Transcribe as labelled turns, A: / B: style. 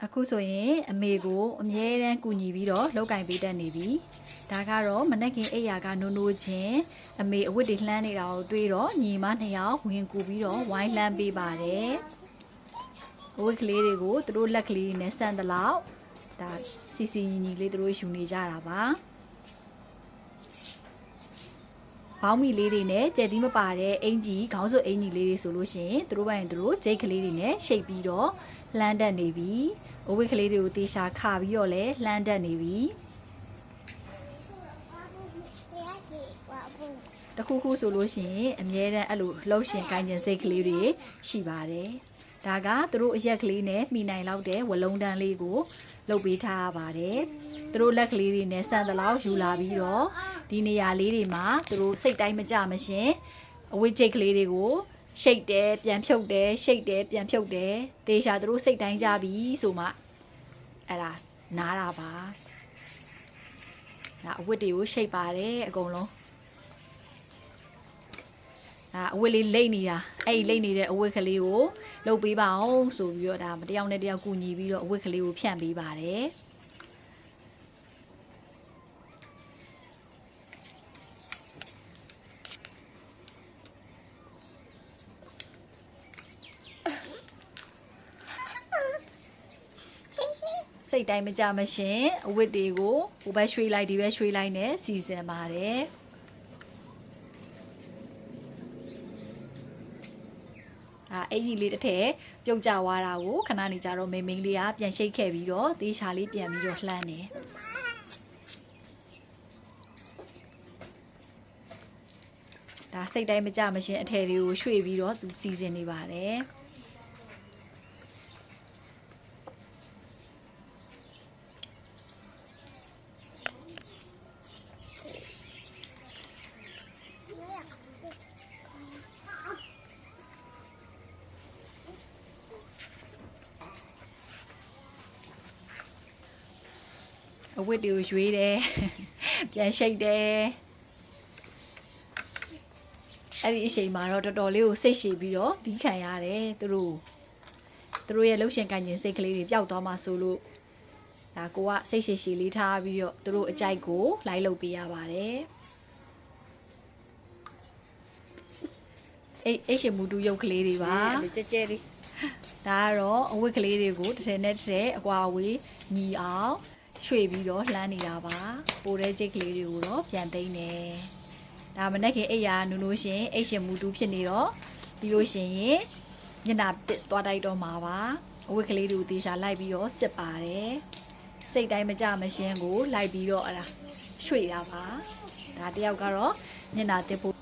A: အခုဆိုရင်အမေကိုအမြဲတမ်းကူညီပြီးတော့လောက်ကင်ပေးတတ်နေပြီဒါကတော့မနက်ကင်အိယာကနိုးနိုးချင်းအမေအဝတ်တွေလှမ်းနေတာကိုတွေ့တော့ညီမနှစ်ယောက်ဝင်ကူပြီးတော့ဝိုင်းလှမ်းပေးပါတယ်အဝတ်ကလေးတွေကိုသူတို့လက်ကလေးနဲ့ဆန်တလောက်ဒါစီစီညီညီလေးသူတို့ယူနေကြတာပါဘောင်းမီလေးတွေနဲ့ကြဲသီးမပါတဲ့အင်ကြီးခေါင်းစွပ်အင်ကြီးလေးတွေဆိုလို့ရှိရင်သူတို့ပိုင်းသူတို့ဂျိတ်ကလေးတွေနဲ့ရှိတ်ပြီးတော့လှမ်းတက်နေပြီအဝတ်ကလေးတွေကိုတေချာခါပြီးတော့လဲလှမ်းတက်နေပြီတခုခုဆိုလို့ရှိရင်အမြဲတမ်းအဲ့လိုလှုပ်ရှင်ကိုင်းကျင်စိတ်ကလေးတွေရှိပါတယ်ဒါကသူတို့အရက်ကလေးနဲ့မိနိုင်လောက်တဲ့ဝလုံးတန်းလေးကိုလုပ်ပေးထားရပါတယ်သူတို့လက်ကလေးတွေနဲ့ဆန်တလောက်ယူလာပြီးတော့ဒီနေရာလေးတွေမှာသူတို့စိတ်တိုင်းမကြမရှင်အဝတ်ကျိတ်ကလေးတွေကိုရှိတ်တယ်ပြန်ဖြုတ်တယ်ရှိတ်တယ်ပြန်ဖြုတ်တယ်တေချာသူတို့စိတ်တိုင်းကြပြီဆိုမှအဲ့ဒါနားတာပါဒါအဝတ်တွေကိုရှိတ်ပါတယ်အကုန်လုံးအဝတ်လေးလိမ့်နေတာအဲ့ဒီလိမ့်နေတဲ့အဝတ်ကလေးကိုလှုပ်ပေးပါအောင်ဆိုပြီးတော့ဒါတယောက်နဲ့တယောက်ကူညီပြီးတော့အဝတ်ကလေးကိုဖြန့်ပေးပါတယ်စိတ်တိုင်းမကြမရှင်အဝတ်တွေကိုဟိုဘက်ရွှေ့လိုက်ဒီဘက်ရွှေ့လိုက်နဲ့စီစဉ်ပါတယ်အဲ့ဒီလေးတစ်ထည့်ပြုတ်ကြသွားတာကိုခဏနေကြတော့မိန်လေးကပြန်ရှိတ်ခဲ့ပြီးတော့သေးချာလေးပြန်ပြီးတော့လှမ်းတယ်ဒါစိတ်တိုင်းမကြမရှင်အထည်တွေကိုရွှေ့ပြီးတော့သူစီစဉ်နေပါတယ်အဝတ်တွေကိုရွေးတယ်ပြန်ရှိတ်တယ်အဲ့ဒီအချိန်မှာတော့တော်တော်လေးကိုစိတ်ရှည်ပြီးတော့တီးခံရတယ်သူတို့ရဲ့လှုပ်ရှင်ကန်ကျင်စိတ်ကလေးတွေပျောက်သွားမှဆိုလို့ဒါကိုကစိတ်ရှည်ရှည်လေးထားပြီးတော့သူတို့အကြိုက်ကိုလိုက်လုပ်ပေးရပါတယ်အဲ့ရှင်မူတူရုပ်ကလေးတွေပါကြဲကြဲလေးဒါကတော့အဝတ်ကလေးတွေကိုတစ်ထည်နဲ့တစ်ထည်အကွာအဝေးညီအောင်ရွှေ့ပြီးတော့လှမ်းနေတာပါပိုတဲ့ကြိတ်ကလေးတွေကိုတော့ပြန်သိမ်းတယ်ဒါမနေ့ကအိယာနူးနူးရှင်အိတ်ရှင်မူတူဖြစ်နေတော့ပြီးလို့ရှင်ရင်မျက်နှာသွားတိုက်တော့မှာပါအဝတ်ကလေးတွေကိုတေချာလိုက်ပြီးတော့စစ်ပါတယ်စိတ်တိုင်းမကြမရှင်ကိုလိုက်ပြီးတော့အဲ့ဒါရွှေ့တာပါဒါတယောက်ကတော့မျက်နှာတစ်ဖို့